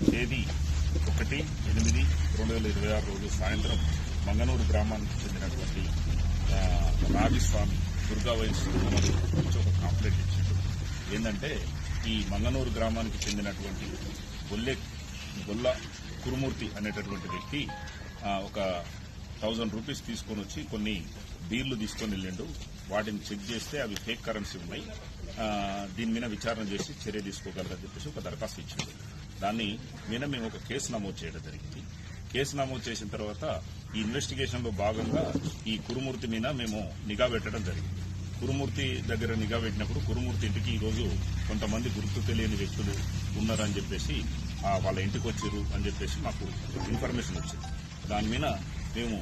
తేదీ 1/8/2026 రోజు సాయంత్రం మంగనూరు గ్రామానికి చెందినటువంటి రావిస్వామి దుర్గా వైన్స్ నుంచి ఒక కంప్లైంట్ ఇచ్చింది. ఏంటంటే ఈ మంగనూరు గ్రామానికి చెందినటువంటి గొల్ల కురుమూర్తి అనేటటువంటి వ్యక్తి ఒక 1000 రూపీస్ తీసుకొని వచ్చి కొన్ని బీర్లు తీసుకొని వెళ్ళిండు. వాటిని చెక్ చేస్తే అవి ఫేక్ కరెన్సీ ఉన్నాయి, దీని మీద విచారణ చేసి చర్య తీసుకోగలరని చెప్పేసి ఒక దరఖాస్తు ఇచ్చింది. దాన్ని మీద మేము ఒక కేసు నమోదు చేయడం జరిగింది. కేసు నమోదు చేసిన తర్వాత ఈ ఇన్వెస్టిగేషన్ లో భాగంగా ఈ కురుమూర్తి మీద మేము నిఘా పెట్టడం జరిగింది. కురుమూర్తి దగ్గర నిఘా పెట్టినప్పుడు కురుమూర్తి ఇంటికి ఈ రోజు కొంతమంది గుర్తు తెలియని వ్యక్తులు ఉన్నారని చెప్పేసి వాళ్ళ ఇంటికి వచ్చారు అని చెప్పేసి మాకు ఇన్ఫర్మేషన్ వచ్చింది. దాని మీద మేము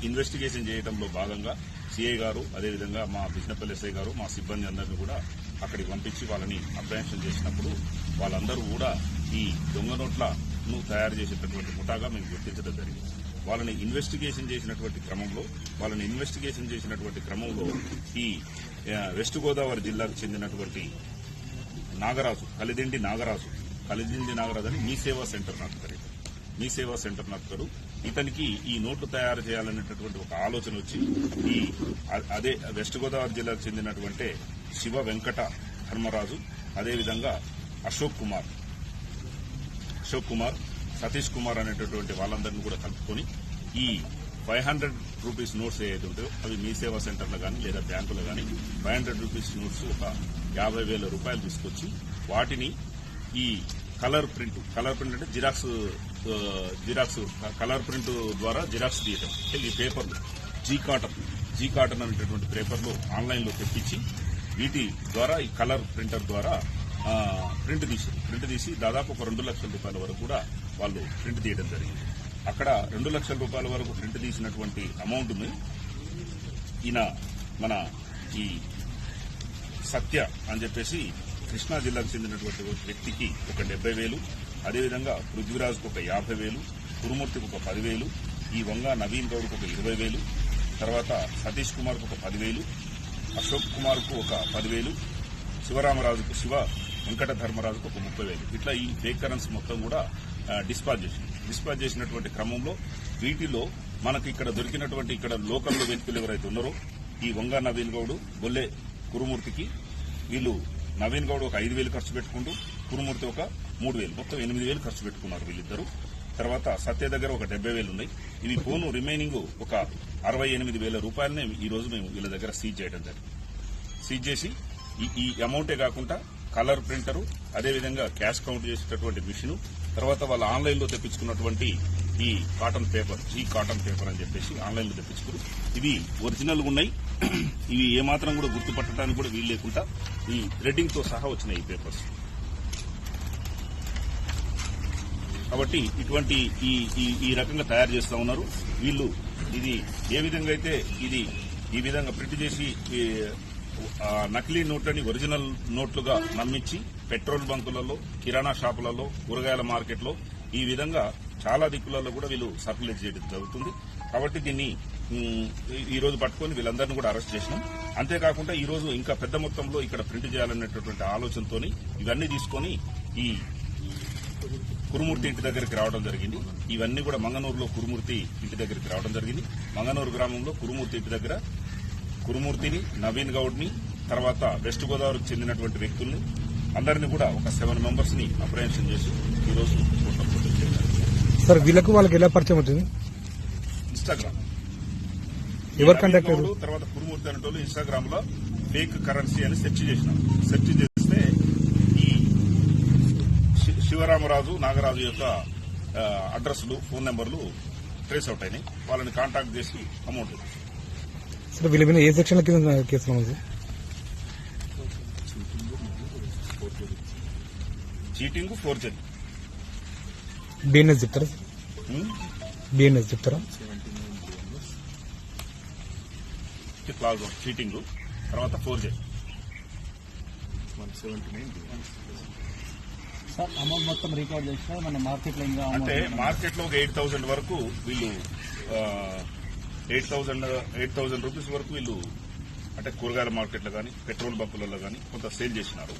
ఇన్వెస్టిగేషన్ చేయడంలో భాగంగా సిఐ గారు, అదేవిధంగా మా బిజినపల్లి ఎస్ఐ గారు, మా సిబ్బంది అందరినీ కూడా అక్కడికి పంపించి వాళ్ళని అప్రహెన్షన్ చేసినప్పుడు వాళ్ళందరూ కూడా ఈ దొంగ నోట్లను తయారు చేసేటటువంటి ముఠాగా మేము గుర్తించడం జరిగింది. వాళ్ళని ఇన్వెస్టిగేషన్ చేసినటువంటి క్రమంలో ఈ వెస్ట్ గోదావరి జిల్లాకు చెందినటువంటి నాగరాజు కలిదిండి నాగరాజు అని మీ సేవా సెంటర్ నడుపుతారు. ఇతనికి ఈ నోట్లు తయారు చేయాలనేటటువంటి ఒక ఆలోచన వచ్చి అదే వెస్ట్ గోదావరి జిల్లాకు చెందినటువంటి శివ వెంకట ధర్మరాజు, అదేవిధంగా అశోక్ కుమార్, సతీష్ కుమార్ అనేటటువంటి వాళ్ళందరినీ కూడా కలుపుకొని ఈ 500 రూపీస్ నోట్స్ ఏదైతే ఉంటాయో అవి మీ సేవా సెంటర్లో కానీ లేదా బ్యాంకులో కానీ 500 రూపీస్ నోట్స్ ఒక 50,000 రూపాయలు తీసుకొచ్చి వాటిని ఈ కలర్ ప్రింట్ అంటే జిరాక్స్ కలర్ ప్రింట్ ద్వారా జిరాక్స్ తీయటం. ఈ పేపర్లు జీ కాటన్ అనేటటువంటి పేపర్లు ఆన్లైన్లో తెప్పించి వీటి ద్వారా ఈ కలర్ ప్రింటర్ ద్వారా ప్రింట్ తీసి దాదాపు ఒక 2 లక్షల రూపాయల వరకు కూడా వాళ్ళు ప్రింట్ తీయడం జరిగింది. అక్కడ 2 లక్షల రూపాయల వరకు ప్రింట్ తీసినటువంటి అమౌంట్ ని ఈయన మన ఈ సత్య అని చెప్పేసి కృష్ణా జిల్లాకు చెందినటువంటి వ్యక్తికి ఒక 70,000, అదేవిధంగా పృథ్వీరాజ్కు ఒక 50,000, కురుమూర్తికి ఒక 10,000, ఈ వంగ నవీన్ గౌడ్కు ఒక 20,000, తర్వాత సతీష్ కుమార్కు ఒక 10,000, అశోక్ కుమార్కు ఒక 10,000, శివ వెంకట ధర్మరాజుకు ఒక 30,000 ఇట్లా ఈ ఫేక్ కరెన్సీ మొత్తం కూడా డిస్పాచ్ చేసినటువంటి క్రమంలో వీటిలో మనకు ఇక్కడ దొరికినటువంటి ఇక్కడ లోకల్లో వ్యక్తులు ఎవరైతే ఉన్నారో ఈ వంగ నవీన్ గౌడ్, బొల్లె కురుమూర్తికి వీళ్ళు నవీన్ గౌడ్ ఒక 5,000 ఖర్చు పెట్టుకుంటూ కురుమూర్తి ఒక 3,000 మొత్తం 8,000 ఖర్చు పెట్టుకున్నారు వీళ్ళిద్దరు. తర్వాత సత్య దగ్గర ఒక 70,000 ఉన్నాయి. ఇవి పోను రిమైనింగ్ ఒక 68,000 రూపాయలనే ఈ రోజు మేము వీళ్ళ దగ్గర సీజ్ చేయడం జరిగింది. సీజ్ చేసి ఈ అమౌంటే కాకుండా కలర్ ప్రింటరు, అదేవిధంగా క్యాష్ కౌంట్ చేసేటటువంటి మిషన్, తర్వాత వాళ్ళు ఆన్లైన్లో తెప్పించుకున్నటువంటి ఈ జీ కాటన్ పేపర్ అని చెప్పేసి ఆన్లైన్లో తెప్పించుకుని ఇవి ఒరిజినల్ ఉన్నాయి. ఇవి ఏమాత్రం కూడా గుర్తుపట్టడానికి కూడా వీలు లేకుండా ఈ థ్రెడ్డింగ్ తో సహా వచ్చినాయి ఈ పేపర్స్. కాబట్టి ఇటువంటి ఈ రకంగా తయారు చేస్తా ఉన్నారు వీళ్ళు. ఇది ఏ విధంగా అయితే ఈ విధంగా ప్రింట్ చేసి నకిలీ నోట్లని ఒరిజినల్ నోట్లుగా నమ్మించి పెట్రోల్ బంకులలో, కిరాణా షాపులలో, కూరగాయల మార్కెట్లో ఈ విధంగా చాలా దిక్కులలో కూడా వీళ్ళు సర్క్యులేట్ చేయడం జరుగుతుంది. కాబట్టి దీన్ని ఈ రోజు పట్టుకుని వీళ్ళందరినీ కూడా అరెస్ట్ చేసినాం. అంతేకాకుండా ఈ రోజు ఇంకా పెద్ద మొత్తంలో ఇక్కడ ప్రింట్ చేయాలనేటటువంటి ఆలోచనతో ఇవన్నీ తీసుకొని ఈ కురుమూర్తి ఇంటి దగ్గరికి రావడం జరిగింది. ఇవన్నీ కూడా మంగనూరులో కురుమూర్తి ఇంటి దగ్గరికి రావడం జరిగింది. మంగనూరు గ్రామంలో కురుమూర్తి ఇంటి దగ్గర కురుమూర్తిని, నవీన్ గౌడ్ ని, తర్వాత వెస్ట్ గోదావరికి చెందినటువంటి వ్యక్తుల్ని అందరినీ కూడా ఒక 7 మెంబర్స్ ని అప్రహెన్షన్ చేసి ఈ రోజు సార్ వీళ్ళకు వాళ్ళకి ఎలా పరిచయం అవుతుంది? ఇన్స్టాగ్రామ్ ఎవరు కాంటాక్ట్ తర్వాత కురుమూర్తి అనేటోళ్ళు ఇన్స్టాగ్రామ్ లో ఫేక్ కరెన్సీ అని సెర్చ్ చేస్తే ఈ శివరామరాజు, నాగరాజు యొక్క అడ్రస్లు, ఫోన్ నెంబర్లు ట్రేస్ అవుట్ అయినాయి. వాళ్ళని కాంటాక్ట్ చేసి అమౌంట్ సార్ వీళ్ళ మీద ఏ సెక్షన్ కింద కేసు నమోదు? Cheating, forgery. బిఎన్ఎస్ చెప్తారా? క్లాజ్ చీటింగ్, తర్వాత ఫోర్జరీ. సార్ అమౌంట్ మొత్తం రికార్డ్ చేసినా మన మార్కెట్లో ఇంకా అంటే మార్కెట్లో ఒక 8,000 వరకు వీళ్ళు 8,000 రూపీస్ వరకు వీళ్ళు అంటే కూరగాయల మార్కెట్లో కానీ, పెట్రోల్ బంకులలో కానీ కొంత సేల్ చేసినారు.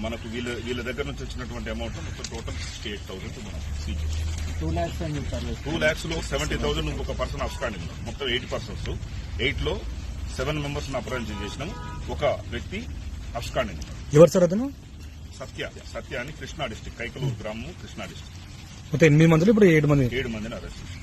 మనకు వీళ్ళ దగ్గర నుంచి వచ్చినటువంటి అమౌంట్ మొత్తం టోటల్ 68,000 మనం సీజ్ చేసాం. 2 lakhs అని చెప్పారు. 2 lakhs లో 70,000 ఇంకొక పర్సన్ అబ్స్కాండింగ్ లో మొత్తం 8 పర్సన్స్ 8 లో 7 మెంబర్స్ అప్రహెన్షన్ చేసినాం. ఒక వ్యక్తి అబ్స్కాండింగ్. ఎవరు సార్ అతను? సత్య అని కృష్ణా డిస్టిక్ కైకలూరు గ్రామం కృష్ణా డిస్టిక్. మొత్తం 8 మందిలో ఇప్పుడు 7 మంది 7 మందిని అరెస్ట్ చేశాం.